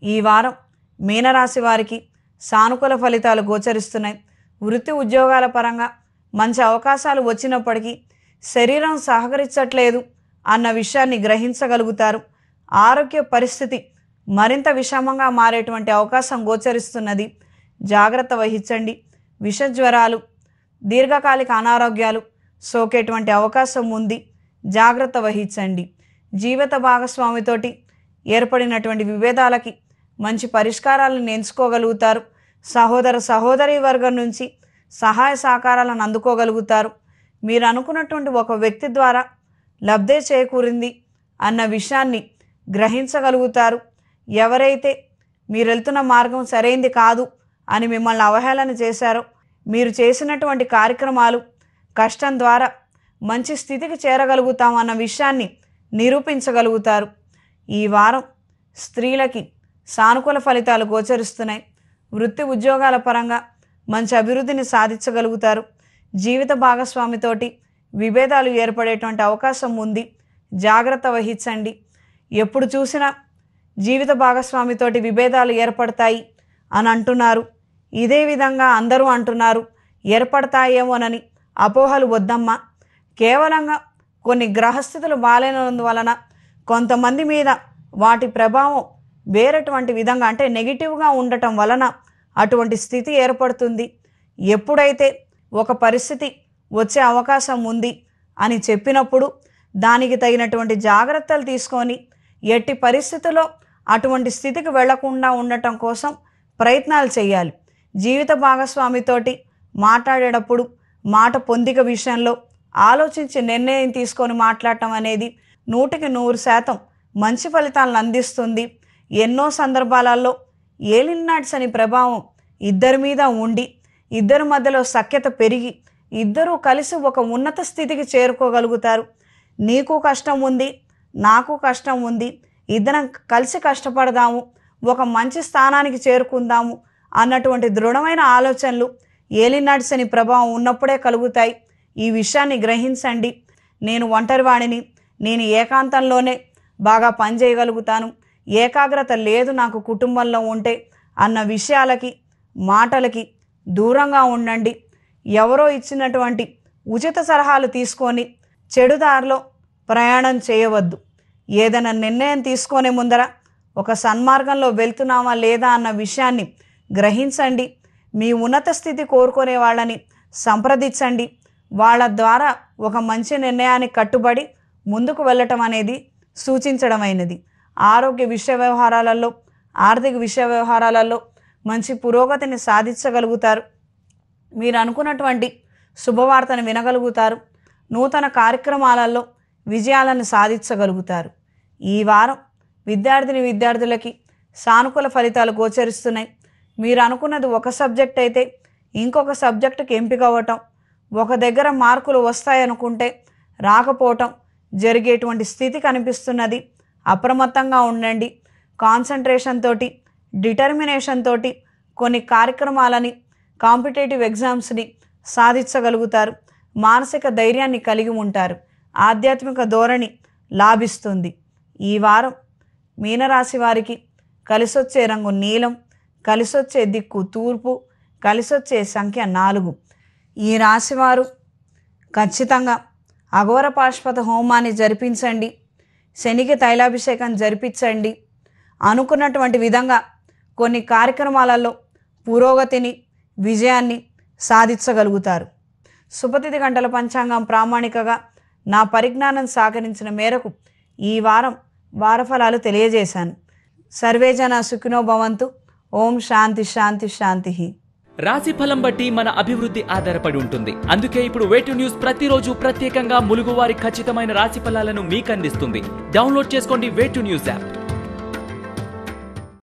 ఈ వారం మీనరాశి వారికి సానుకూల ఫలితాలు గోచరిస్తున్నాయి. వృత్తి ఉద్యోగాల పరంగా మంచి అవకాశాలు వచ్చినప్పటికీ శరీరం సహకరించట్లేదు అన్న విషయాన్ని గ్రహించగలుగుతారు. ఆరోగ్య పరిస్థితి మరింత విషమంగా మారేటువంటి అవకాశం గోచరిస్తున్నది. జాగ్రత్త వహించండి. విషజ్వరాలు, దీర్ఘకాలిక అనారోగ్యాలు సోకేటువంటి అవకాశం ఉంది. జాగ్రత్త వహించండి. జీవిత భాగస్వామితోటి ఏర్పడినటువంటి విభేదాలకి మంచి పరిష్కారాలను ఎంచుకోగలుగుతారు. సహోదర సహోదరీ వర్గం నుంచి సహాయ సహకారాలను అందుకోగలుగుతారు. మీరు అనుకున్నటువంటి ఒక వ్యక్తి ద్వారా లబ్ధే చేకూరింది అన్న విషయాన్ని గ్రహించగలుగుతారు. ఎవరైతే మీరు వెళ్తున్న మార్గం సరైంది కాదు అని మిమ్మల్ని అవహేళన చేశారో, మీరు చేసినటువంటి కార్యక్రమాలు కష్టం ద్వారా మంచి స్థితికి చేరగలుగుతామన్న విషయాన్ని నిరూపించగలుగుతారు. ఈ వారం స్త్రీలకి సానుకూల ఫలితాలు గోచరిస్తున్నాయి. వృత్తి ఉద్యోగాల పరంగా మంచి అభివృద్ధిని సాధించగలుగుతారు. జీవిత భాగస్వామితోటి విభేదాలు ఏర్పడేటువంటి అవకాశం ఉంది. జాగ్రత్త వహించండి. ఎప్పుడు చూసినా జీవిత భాగస్వామితోటి విభేదాలు ఏర్పడతాయి అని అంటున్నారు. ఇదే విధంగా అందరూ అంటున్నారు. ఏర్పడతాయేమోనని అపోహలు వద్దమ్మా. కేవలంగా కొన్ని గ్రహస్థితులు బాలేనందువలన కొంతమంది మీద వాటి ప్రభావం వేరేటువంటి విధంగా అంటే నెగిటివ్గా ఉండటం వలన అటువంటి స్థితి ఏర్పడుతుంది. ఎప్పుడైతే ఒక పరిస్థితి వచ్చే అవకాశం ఉంది అని చెప్పినప్పుడు దానికి తగినటువంటి జాగ్రత్తలు తీసుకొని ఎట్టి పరిస్థితుల్లో అటువంటి స్థితికి వెళ్లకుండా ఉండటం కోసం ప్రయత్నాలు చేయాలి. జీవిత భాగస్వామితోటి మాట్లాడేటప్పుడు మాట పొందిక విషయంలో ఆలోచించి నిర్ణయం తీసుకొని మాట్లాడటం అనేది 100% మంచి ఫలితాలను అందిస్తుంది. ఎన్నో సందర్భాలలో ఏలినాటి శని ప్రభావం ఇద్దరి మీద ఉండి ఇద్దరి మధ్యలో సఖ్యత పెరిగి ఇద్దరూ కలిసి ఒక ఉన్నత స్థితికి చేరుకోగలుగుతారు. నీకు కష్టం ఉంది, నాకు కష్టం ఉంది, ఇద్దరం కలిసి కష్టపడదాము, ఒక మంచి స్థానానికి చేరుకుందాము అన్నటువంటి దృఢమైన ఆలోచనలు ఏలినాటి శని ప్రభావం ఉన్నప్పుడే కలుగుతాయి. ఈ విషయాన్ని గ్రహించండి. నేను ఒంటరివాడిని, నేను ఏకాంతంలోనే బాగా పనిచేయగలుగుతాను, ఏకాగ్రత లేదు నాకు కుటుంబంలో ఉంటే అన్న విషయాలకి మాటలకి దూరంగా ఉండండి. ఎవరో ఇచ్చినటువంటి ఉచిత సలహాలు తీసుకొని చెడుదారిలో ప్రయాణం చేయవద్దు. ఏదైనా నిర్ణయం తీసుకునే ముందర ఒక సన్మార్గంలో వెళ్తున్నామా లేదా అన్న విషయాన్ని గ్రహించండి. మీ ఉన్నత స్థితి కోరుకునే వాళ్ళని సంప్రదించండి. వాళ్ళ ద్వారా ఒక మంచి నిర్ణయానికి కట్టుబడి ముందుకు వెళ్ళటం అనేది సూచించడమైనది. ఆరోగ్య విషయ వ్యవహారాలలో, ఆర్థిక విషయ వ్యవహారాలలో మంచి పురోగతిని సాధించగలుగుతారు. మీరు అనుకున్నటువంటి శుభవార్తను వినగలుగుతారు. నూతన కార్యక్రమాలలో విజయాలను సాధించగలుగుతారు. ఈ వారం విద్యార్థులకి సానుకూల ఫలితాలు గోచరిస్తున్నాయి. మీరు అనుకున్నది ఒక సబ్జెక్ట్ అయితే ఇంకొక సబ్జెక్టుకి ఎంపిక అవ్వటం, ఒక దగ్గర మార్కులు వస్తాయనుకుంటే రాకపోవటం జరిగేటువంటి స్థితి కనిపిస్తున్నది. అప్రమత్తంగా ఉండండి. కాన్సన్ట్రేషన్ తోటి, డిటర్మినేషన్ తోటి కొన్ని కార్యక్రమాలని, కాంపిటేటివ్ ఎగ్జామ్స్ని సాధించగలుగుతారు. మానసిక ధైర్యాన్ని కలిగి ఉంటారు. ఆధ్యాత్మిక ధోరణి లాభిస్తుంది. ఈ వారం మీనరాశి వారికి కలిసొచ్చే రంగు నీలం, కలిసొచ్చే దిక్కు తూర్పు, కలిసొచ్చే సంఖ్య 4. ఈ రాశివారు ఖచ్చితంగా అఘోర పాశుపత హోమాన్ని జరిపించండి. శనికి తైలాభిషేకం జరిపించండి. అనుకున్నటువంటి విధంగా కొన్ని కార్యక్రమాలలో పురోగతిని, విజయాన్ని సాధించగలుగుతారు. శుభతిథి గంటల పంచాంగం ప్రామాణికగా నా పరిజ్ఞానం సహకరించిన మేరకు ఈ వారం వారఫలాలు తెలియజేశాను. సర్వేజన సుఖినో భవంతు. ఓం శాంతి శాంతి శాంతి. రాశి ఫలం బట్టి మన అభివృద్ధి ఆధారపడి ఉంటుంది. అందుకే ఇప్పుడు వేటు న్యూస్ ప్రతిరోజు ప్రత్యేకంగా ములుగువారి ఖచ్చితమైన రాశి ఫలాలను మీకు అందిస్తుంది. డౌన్లోడ్ చేసుకోండి వేటు న్యూస్ యాప్.